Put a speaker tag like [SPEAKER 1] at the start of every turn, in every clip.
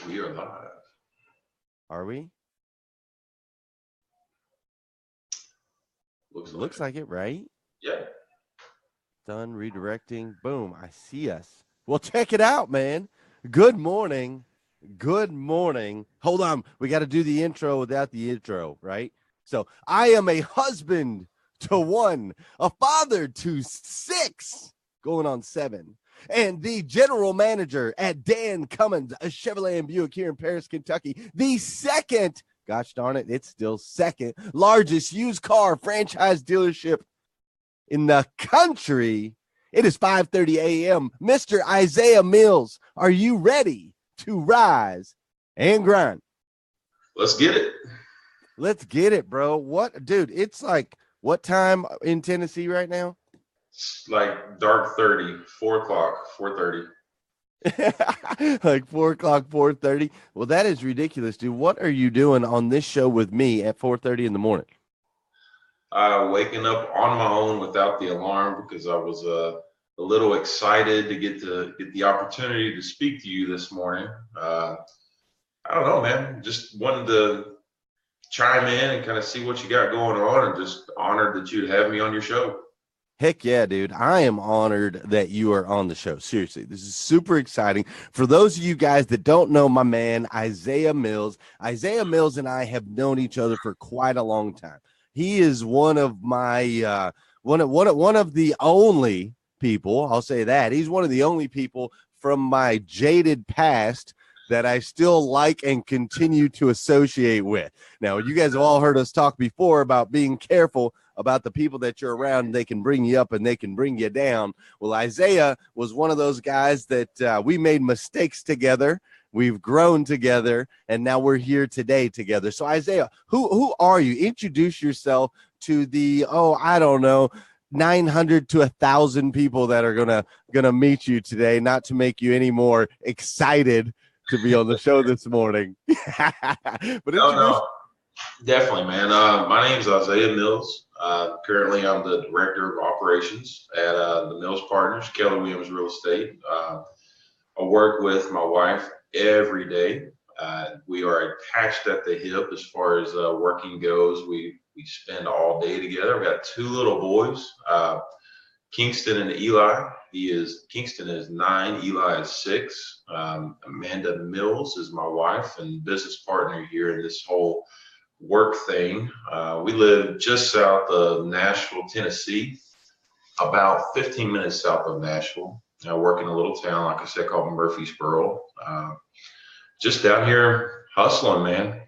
[SPEAKER 1] We are live.
[SPEAKER 2] Are we? Looks like it, right?
[SPEAKER 1] Yeah.
[SPEAKER 2] Done redirecting. Boom. I see us. Well, check it out, man. Good morning. Good morning. Hold on. We got to do the intro without the intro, right? So I am a husband to one, a father to six, going on 7, and the general manager at Dan Cummins, a Chevrolet and Buick here in Paris, Kentucky, the second, gosh darn it, it's still second largest used car franchise dealership in the country. It is 5:30 a.m. Mr. Isaiah Mills, are you ready to rise and grind?
[SPEAKER 1] Let's get it.
[SPEAKER 2] Let's get it, bro. What, dude? It's like what time in Tennessee right now?
[SPEAKER 1] It's like dark 30, 4 o'clock, 4:30.
[SPEAKER 2] Like 4:00, 4:30. Well, that is ridiculous, dude. What are you doing on this show with me at 4:30 in the morning?
[SPEAKER 1] Waking up on my own without the alarm because I was a little excited to get the opportunity to speak to you this morning. I don't know, man. Just wanted to chime in and kind of see what you got going on, and just honored that you'd have me on your show.
[SPEAKER 2] Heck yeah, dude. I am honored that you are on the show. Seriously, this is super exciting. For those of you guys that don't know my man, Isaiah Mills and I have known each other for quite a long time. He is one of my one of the only people, I'll say that. He's one of the only people from my jaded past that I still like and continue to associate with. Now, you guys have all heard us talk before about being careful about the people that you're around. They can bring you up and they can bring you down. Well, Isaiah was one of those guys that we made mistakes together. We've grown together, and now we're here today together. So, Isaiah, who are you? Introduce yourself to the, 900 to 1,000 people that are gonna meet you today, not to make you any more excited to be on the show this morning. But
[SPEAKER 1] No, definitely, man. My name's Isaiah Mills. Currently, I'm the director of operations at the Mills Partners, Keller Williams Real Estate. I work with my wife every day. We are attached at the hip as far as working goes. We spend all day together. We got 2 little boys, Kingston and Eli. Kingston is 9, Eli is 6. Amanda Mills is my wife and business partner here in this whole work thing. We live just south of Nashville, Tennessee, about 15 minutes south of Nashville. I work in a little town, like I said, called Murfreesboro. Just down here hustling, man.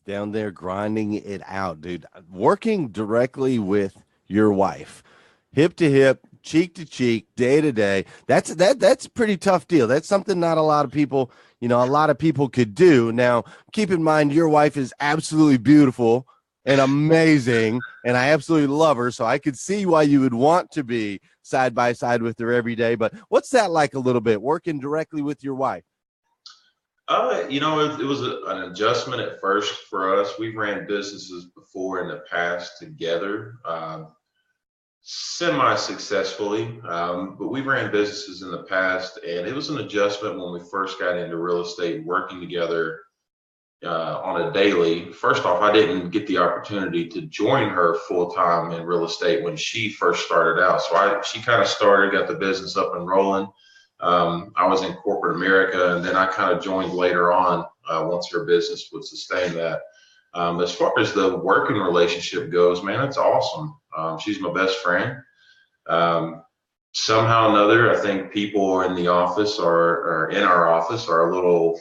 [SPEAKER 2] Down there grinding it out, dude. Working directly with your wife, hip to hip, cheek to cheek, day to day. That's a pretty tough deal. That's something not a lot of people, could do. Now, keep in mind, your wife is absolutely beautiful and amazing, and I absolutely love her. So I could see why you would want to be side by side with her every day. But what's that like a little bit, working directly with your wife?
[SPEAKER 1] It was an adjustment at first for us. We've ran businesses before in the past together, semi-successfully, but we ran businesses in the past, and it was an adjustment when we first got into real estate, working together on a daily. First off, I didn't get the opportunity to join her full-time in real estate when she first started out. So she kind of got the business up and rolling. I was in corporate America, and then I kind of joined later on once her business would sustain that. As far as the working relationship goes, man, it's awesome. She's my best friend. Somehow or another, I think people in the office or in our office are a little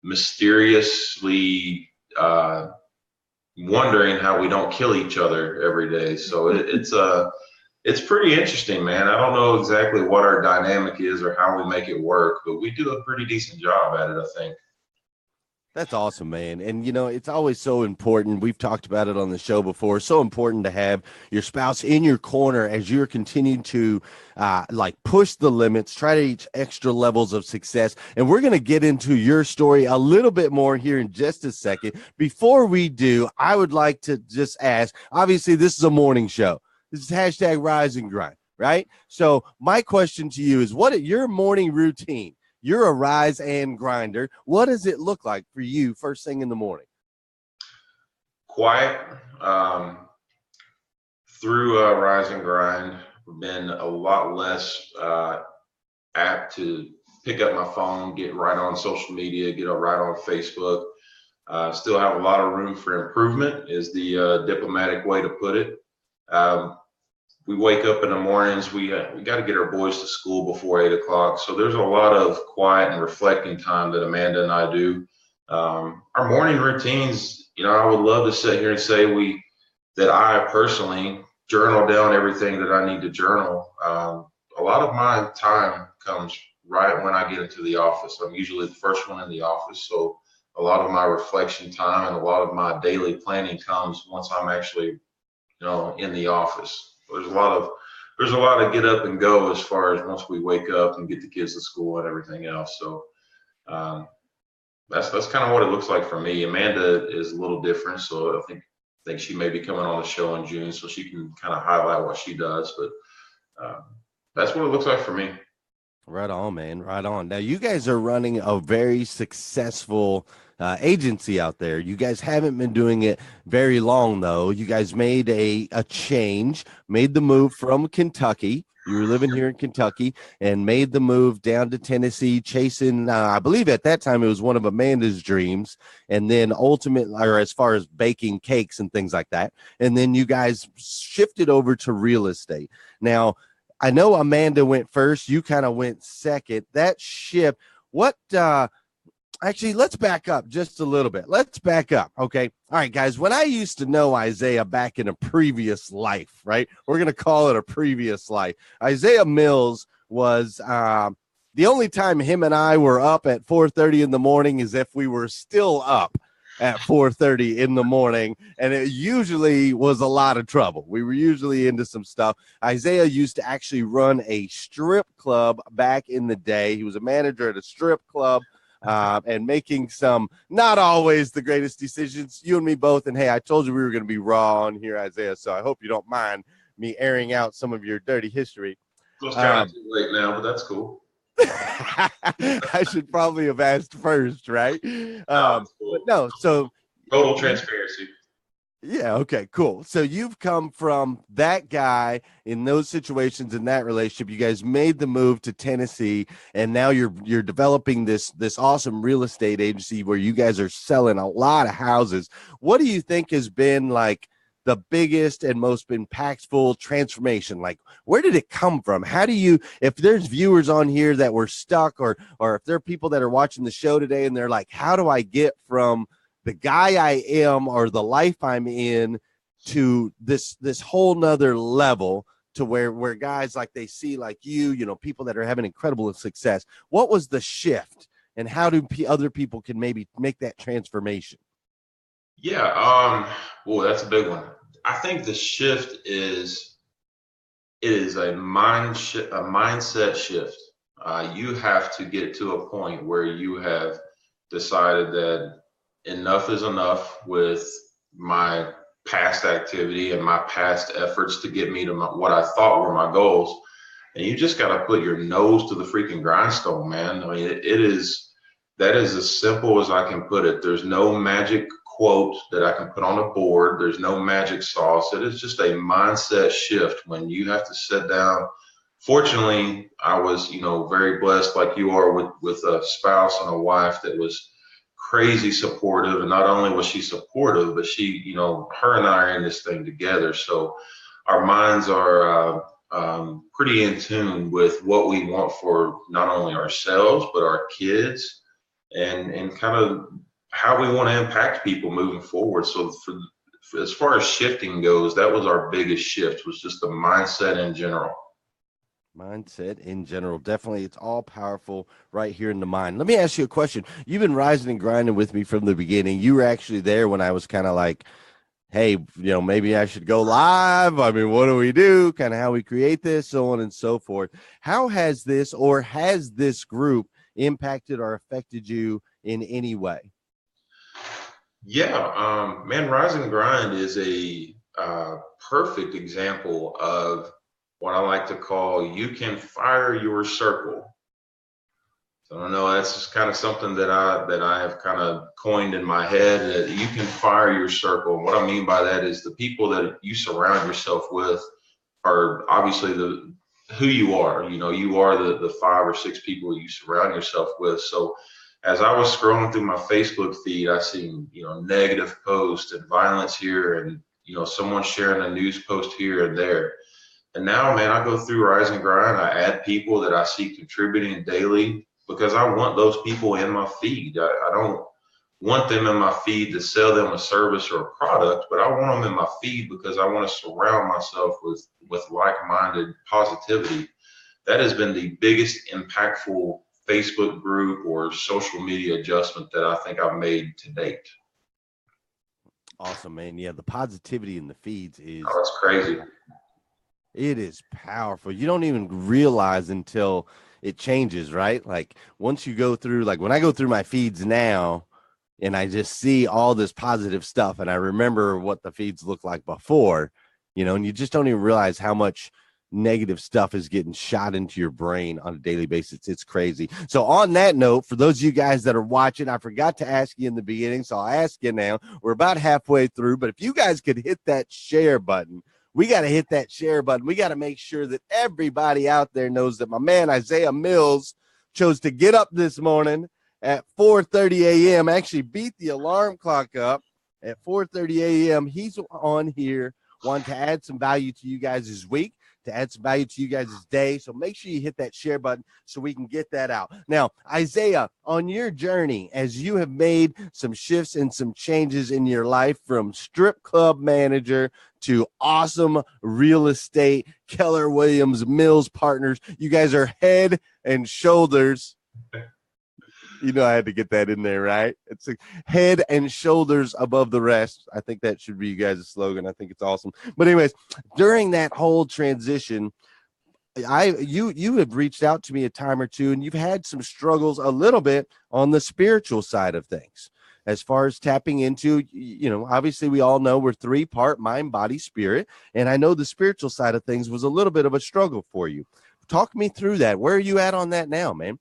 [SPEAKER 1] mysteriously wondering how we don't kill each other every day. So it's pretty interesting, man. I don't know exactly what our dynamic is or how we make it work, but we do a pretty decent job at it, I think.
[SPEAKER 2] That's awesome, man. And, it's always so important. We've talked about it on the show before. So important to have your spouse in your corner as you're continuing to push the limits, try to reach extra levels of success. And we're going to get into your story a little bit more here in just a second. Before we do, I would like to just ask, obviously, this is a morning show. This is hashtag rise and grind, right? So my question to you is, what is your morning routine? you're a rise and grinder. What does it look like for you first thing in the morning?
[SPEAKER 1] Quiet. Through Rise and Grind, I've been a lot less apt to pick up my phone, get right on social media, get right on Facebook. Still have a lot of room for improvement, is the diplomatic way to put it. Um, we wake up in the mornings. We got to get our boys to school before 8 o'clock. So there's a lot of quiet and reflecting time that Amanda and I do. Our morning routines, I would love to sit here and say that I personally journal down everything that I need to journal. A lot of my time comes right when I get into the office. I'm usually the first one in the office. So a lot of my reflection time and a lot of my daily planning comes once I'm actually, in the office. There's a lot of get up and go as far as once we wake up and get the kids to school and everything else. So um, that's kind of what it looks like for me. Amanda is a little different, so I think she may be coming on the show in June, so she can kind of highlight what she does. But that's what it looks like for me.
[SPEAKER 2] Right on, man. Right on. Now, you guys are running a very successful agency out there. You guys haven't been doing it very long, though. You guys made a change, made the move from Kentucky. You were living here in Kentucky and made the move down to Tennessee, chasing, I believe at that time it was one of Amanda's dreams. And then ultimately, or as far as baking cakes and things like that. And then you guys shifted over to real estate. Now, I know Amanda went first. You kind of went second. That shift, actually, let's back up just a little bit. Let's back up. Okay. All right, guys. When I used to know Isaiah back in a previous life, right? We're going to call it a previous life. Isaiah Mills was the only time him and I were up at 4:30 in the morning is if we were still up at 4:30 in the morning, and it usually was a lot of trouble. We were usually into some stuff. Isaiah used to actually run a strip club back in the day. He was a manager at a strip club and making some not always the greatest decisions. You and me both. And hey, I told you we were going to be raw on here, Isaiah, so I hope you don't mind me airing out some of your dirty history.
[SPEAKER 1] It's kind of too late now, but that's cool.
[SPEAKER 2] I should probably have asked first, right?
[SPEAKER 1] Cool.
[SPEAKER 2] But no, so
[SPEAKER 1] total transparency.
[SPEAKER 2] Yeah, okay, cool. So you've come from that guy in those situations, in that relationship. You guys made the move to Tennessee, and now you're developing this awesome real estate agency where you guys are selling a lot of houses. What do you think has been like the biggest and most impactful transformation? Like, where did it come from? How do you, if there's viewers on here that were stuck, or if there are people that are watching the show today and they're like, how do I get from the guy I am or the life I'm in to this whole nother level, to where guys like they see like you people that are having incredible success? What was the shift, and how do other people can maybe make that transformation?
[SPEAKER 1] Yeah, well, that's a big one. I think the shift is a mindset shift. You have to get to a point where you have decided that enough is enough with my past activity and my past efforts to get me to what I thought were my goals. And you just got to put your nose to the freaking grindstone, man. I mean, that is as simple as I can put it. There's no magic quote that I can put on a board. There's no magic sauce. It is just a mindset shift when you have to sit down. Fortunately, I was, very blessed like you are with a spouse and a wife that was crazy supportive. And not only was she supportive, but she, her and I are in this thing together. So our minds are pretty in tune with what we want for not only ourselves, but our kids, and kind of how we want to impact people moving forward. So for as far as shifting goes, that was our biggest shift, was just the mindset in general.
[SPEAKER 2] Mindset in general, definitely. It's all powerful right here in the mind. Let me ask you a question. You've been rising and grinding with me from the beginning. You were actually there when I was kind of like, hey, maybe I should go live. I mean, what do we do? Kind of how we create this, so on and so forth. How has this group impacted or affected you in any way?
[SPEAKER 1] Yeah, man, Rise and Grind is a perfect example of what I like to call, you can fire your circle. So I don't know. That's just kind of something that I have kind of coined in my head, that you can fire your circle. And what I mean by that is the people that you surround yourself with are obviously the who you are. You know, you are the 5 or 6 people you surround yourself with. So as I was scrolling through my Facebook feed, I seen, negative posts and violence here, and someone sharing a news post here and there. And now, man, I go through Rise and Grind. I add people that I see contributing daily because I want those people in my feed. I don't want them in my feed to sell them a service or a product, but I want them in my feed because I want to surround myself with like-minded positivity. That has been the biggest impactful Facebook group or social media adjustment that I think I've made to date.
[SPEAKER 2] Awesome, man. Yeah, the positivity in the feeds is
[SPEAKER 1] Oh, it's crazy.
[SPEAKER 2] it is powerful. You don't even realize until it changes, right? Like once you go through, like when I go through my feeds now and I just see all this positive stuff and I remember what the feeds looked like before, and you just don't even realize how much negative stuff is getting shot into your brain on a daily basis. It's crazy. So on that note, for those of you guys that are watching, I forgot to ask you in the beginning, so I'll ask you now. We're about halfway through, but if you guys could hit that share button, we got to hit that share button. We got to make sure that everybody out there knows that my man Isaiah Mills chose to get up this morning at 4:30 a.m. Actually beat the alarm clock up at 4:30 a.m. He's on here wanting to add some value to you guys' week, to add some value to you guys' day. So make sure you hit that share button so we can get that out. Now, Isaiah, on your journey, as you have made some shifts and some changes in your life from strip club manager to awesome real estate, Keller Williams Mills partners, you guys are head and shoulders. I had to get that in there, right? It's a head and shoulders above the rest. I think that should be you guys' slogan. I think it's awesome. But anyways, during that whole transition, you have reached out to me a time or two, and you've had some struggles a little bit on the spiritual side of things. As far as tapping into, obviously we all know we're 3-part mind, body, spirit. And I know the spiritual side of things was a little bit of a struggle for you. Talk me through that. Where are you at on that now, man?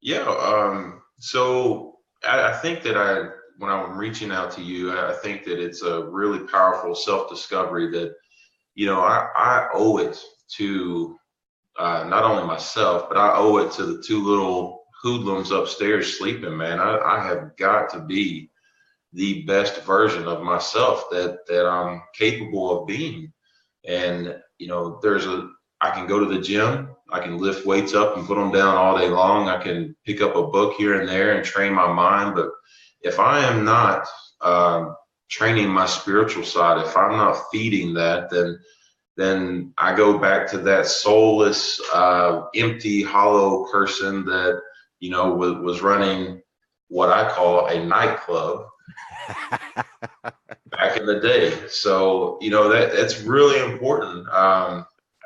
[SPEAKER 1] Yeah. So I think that when I'm reaching out to you, I think that it's a really powerful self-discovery that, I owe it to not only myself, but I owe it to the 2 little hoodlums upstairs sleeping, man. I have got to be the best version of myself that I'm capable of being. And, I can go to the gym, I can lift weights up and put them down all day long. I can pick up a book here and there and train my mind. But if I am not training my spiritual side, if I'm not feeding that, then I go back to that soulless, empty, hollow person that, was running what I call a nightclub back in the day. So, that's really important.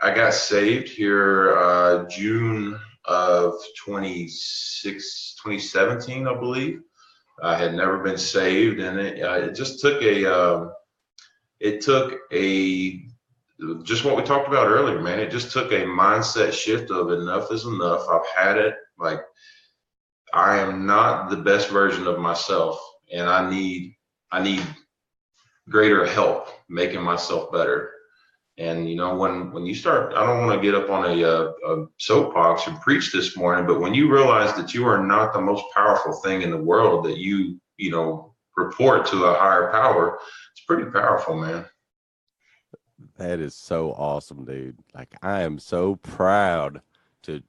[SPEAKER 1] I got saved here June of 2017, I believe. I had never been saved, and it just took just what we talked about earlier, man. It just took a mindset shift of enough is enough. I've had it. Like, I am not the best version of myself, and I need greater help making myself better. And when you start, I don't want to get up on a soapbox and preach this morning, but when you realize that you are not the most powerful thing in the world, that you report to a higher power, it's pretty powerful, man.
[SPEAKER 2] That is so awesome, dude. Like, I am so proud to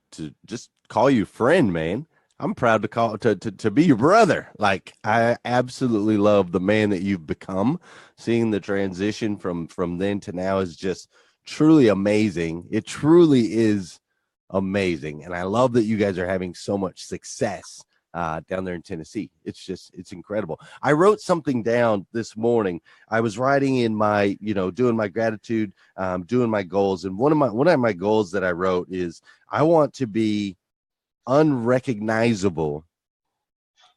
[SPEAKER 2] just call you friend, man. I'm proud to be your brother. Like, I absolutely love the man that you've become. Seeing the transition from then to now is just truly amazing. It truly is amazing. And I love that you guys are having so much success down there in Tennessee. It's incredible. I wrote something down this morning. I was writing in my, doing my gratitude, doing my goals. And one of my goals that I wrote is I want to be unrecognizable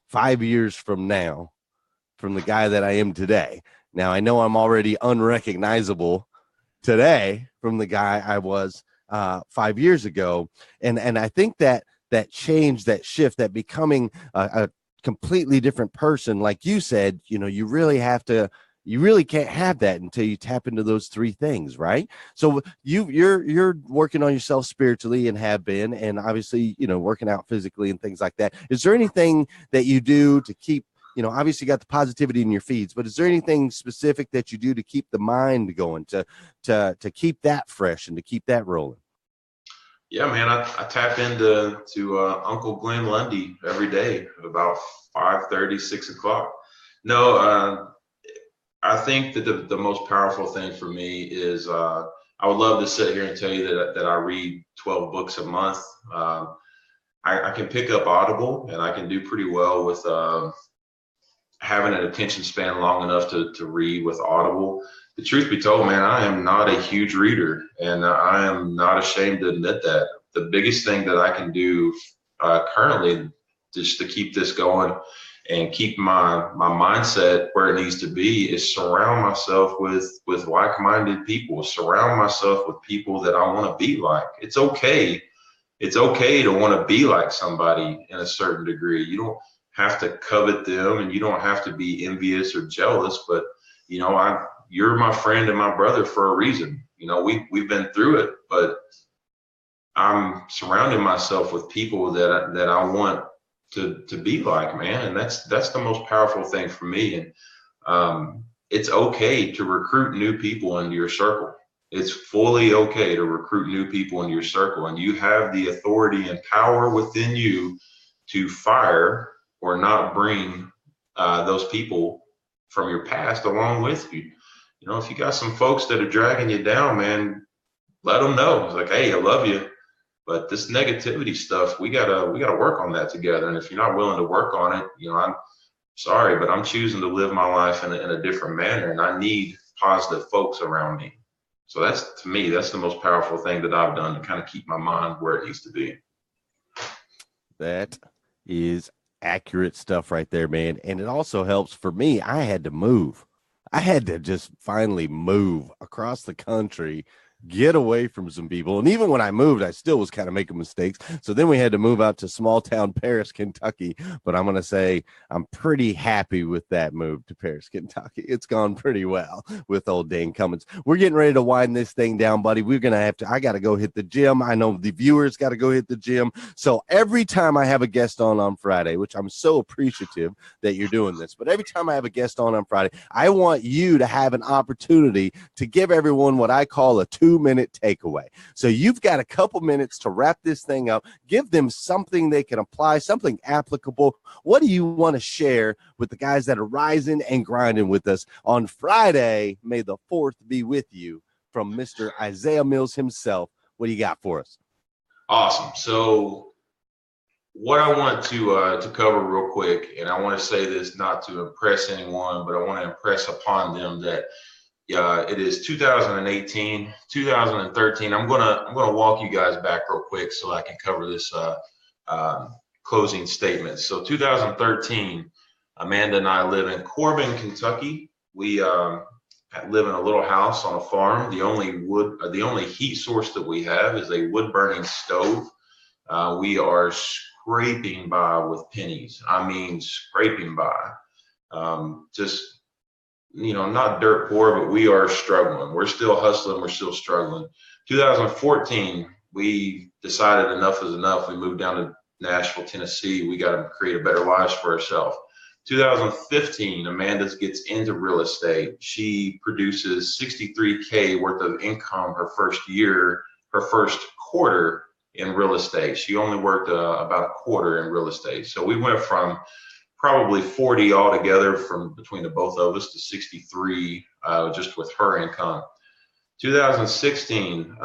[SPEAKER 2] 5 years from now from the guy that I am today. Now, I know I'm already unrecognizable today from the guy I was 5 years ago. And I think that that change, that shift, that becoming a completely different person, like you said, you really have to, you really can't have that until you tap into those three things, right? So you're working on yourself spiritually and have been, and obviously, working out physically and things like that. Is there anything that you do to keep, obviously you got the positivity in your feeds, but is there anything specific that you do to keep the mind going, to keep that fresh and to keep that rolling?
[SPEAKER 1] Yeah, man, I tap into Uncle Glenn Lundy every day at about 5:30, 6 o'clock. No, I think that the most powerful thing for me is I would love to sit here and tell you that I read 12 books a month. I can pick up Audible, and I can do pretty well with having an attention span long enough to read with Audible. The truth be told, man, I am not a huge reader, and I am not ashamed to admit that. The biggest thing that I can do currently, just to keep this going and keep my mindset where it needs to be, is surround myself with like-minded people. Surround myself with people that I want to be like. It's okay to want to be like somebody in a certain degree. You don't have to covet them, and you don't have to be envious or jealous, but you're my friend and my brother for a reason. We've been through it, but I'm surrounding myself with people that I want to be like, man. And that's the most powerful thing for me. And it's okay to recruit new people into your circle. It's fully okay to recruit new people into your circle, and you have the authority and power within you to fire or not bring those people from your past along with you. If you got some folks that are dragging you down, man, let them know. It's like, hey, I love you, but this negativity stuff, we gotta work on that together. And if you're not willing to work on it, I'm sorry, but I'm choosing to live my life in a different manner, and I need positive folks around me. So that's, to me, that's the most powerful thing that I've done to kind of keep my mind where it needs to be.
[SPEAKER 2] That is accurate stuff right there, man. And it also helps for me. I had to move. I had to just finally move across the country, get away from some people. And even when I moved, I still was kind of making mistakes. So then we had to move out to small town Paris, Kentucky. But I'm going to say I'm pretty happy with that move to Paris, Kentucky. It's gone pretty well with old Dane Cummins. We're getting ready to wind this thing down, buddy. We're going to have to, I got to go hit the gym. I know the viewers got to go hit the gym. So every time I have a guest on Friday, which I'm so appreciative that you're doing this, but every time I have a guest on Friday, I want you to have an opportunity to give everyone what I call a 2-minute takeaway. So you've got a couple minutes to wrap this thing up. Give them something they can apply, something applicable. What do you want to share with the guys that are rising and grinding with us on Friday? May the 4th be with you, from Mr. Isaiah Mills himself. What do you got for us?
[SPEAKER 1] Awesome. So what I want to cover real quick, and I want to say this not to impress anyone, but I want to impress upon them that it is 2018, 2013. I'm gonna walk you guys back real quick so I can cover this closing statement. So 2013, Amanda and I live in Corbin, Kentucky. We live in a little house on a farm. The only heat source that we have is a wood burning stove. We are scraping by with pennies. I mean, scraping by. Just not dirt poor, but we are struggling. We're still hustling. We're still struggling. 2014, we decided enough is enough. We moved down to Nashville, Tennessee. We got to create a better life for ourselves. 2015, Amanda gets into real estate. She produces $63K worth of income her first year, her first quarter in real estate. She only worked about a quarter in real estate. So we went from probably 40 altogether from between the both of us to 63 just with her income. 2016,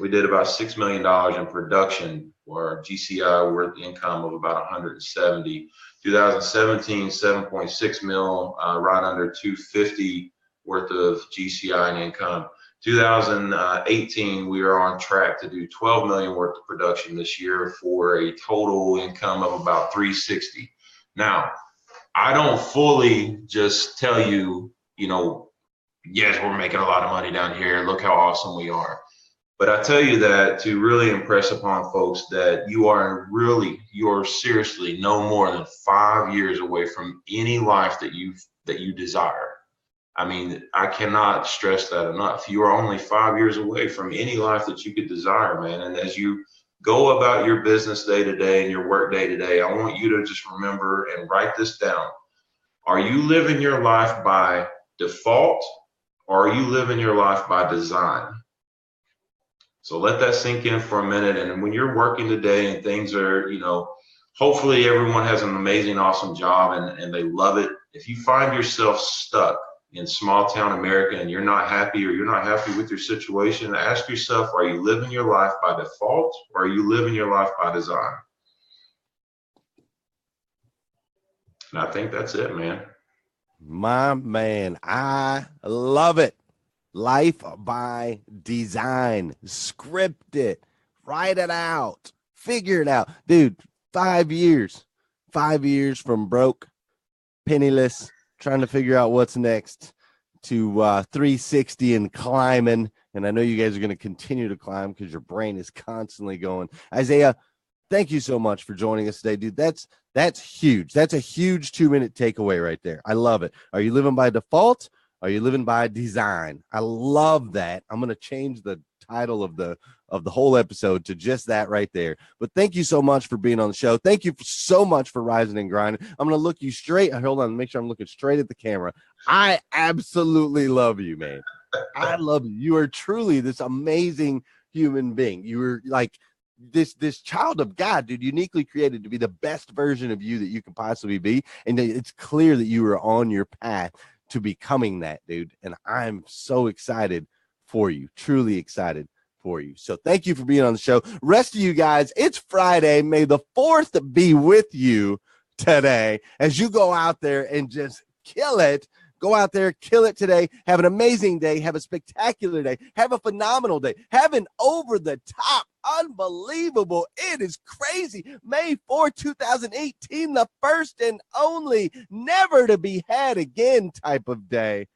[SPEAKER 1] we did about $6 million in production, or GCI worth income of about 170. 2017, 7.6 mil, right under 250 worth of GCI in income. 2018, we are on track to do 12 million worth of production this year for a total income of about 360. Now, I don't fully just tell you, yes, we're making a lot of money down here. Look how awesome we are. But I tell you that to really impress upon folks that you are seriously no more than 5 years away from any life that you desire. I mean, I cannot stress that enough. You are only 5 years away from any life that you could desire, man. And as you go about your business day to day and your work day to day, I want you to just remember and write this down. Are you living your life by default, or are you living your life by design? So let that sink in for a minute. And when you're working today and things are, hopefully everyone has an amazing, awesome job and they love it. If you find yourself stuck in small town America and you're not happy or you're not happy with your situation, ask yourself, are you living your life by default or are you living your life by design? And I think that's it, man.
[SPEAKER 2] My man, I love it. Life by design. Script it. Write it out. Figure it out. Dude, 5 years. 5 years from broke, penniless, trying to figure out what's next, to 360 and climbing. And I know you guys are going to continue to climb because your brain is constantly going. Isaiah, thank you so much for joining us today, dude. That's huge. That's a huge 2-minute takeaway right there. I love it. Are you living by default? Are you living by design? I love that. I'm going to change the title of the whole episode to just that right there. But thank you so much for being on the show. Thank you so much for rising and grinding. I'm going to look you straight. Hold on, make sure I'm looking straight at the camera. I absolutely love you, man. I love you. You are truly this amazing human being. You are like this child of God, dude, uniquely created to be the best version of you that you can possibly be. And it's clear that you are on your path to becoming that, dude. And I'm so excited for you, truly excited for you. So thank you for being on the show. Rest of you guys, it's Friday. May the 4th be with you today as you go out there and just kill it. Go out there, kill it today. Have an amazing day. Have a spectacular day. Have a phenomenal day. Have an over-the-top, unbelievable, it is crazy, May 4, 2018, the first and only, never to be had again type of day.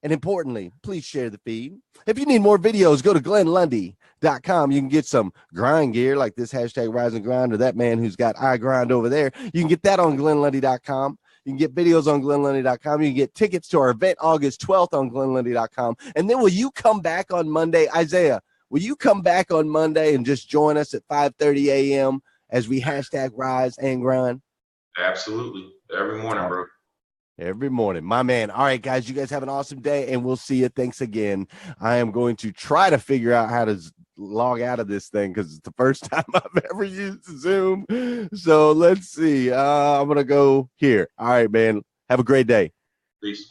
[SPEAKER 2] And importantly, please share the feed. If you need more videos, go to glennlundy.com. You can get some grind gear like this hashtag Rise and Grind, or that man who's got iGrind over there. You can get that on glennlundy.com. You can get videos on glennlundy.com. You can get tickets to our event August 12th on glennlundy.com. And then will you come back on Monday? Isaiah, will you come back on Monday and just join us at 5:30 a.m. as we hashtag Rise and Grind?
[SPEAKER 1] Absolutely. Every morning, bro.
[SPEAKER 2] Every morning, my man. All right, guys, you guys have an awesome day, and we'll see you. Thanks again. I am going to try to figure out how to log out of this thing because it's the first time I've ever used Zoom. So let's see. I'm going to go here. All right, man. Have a great day.
[SPEAKER 1] Peace.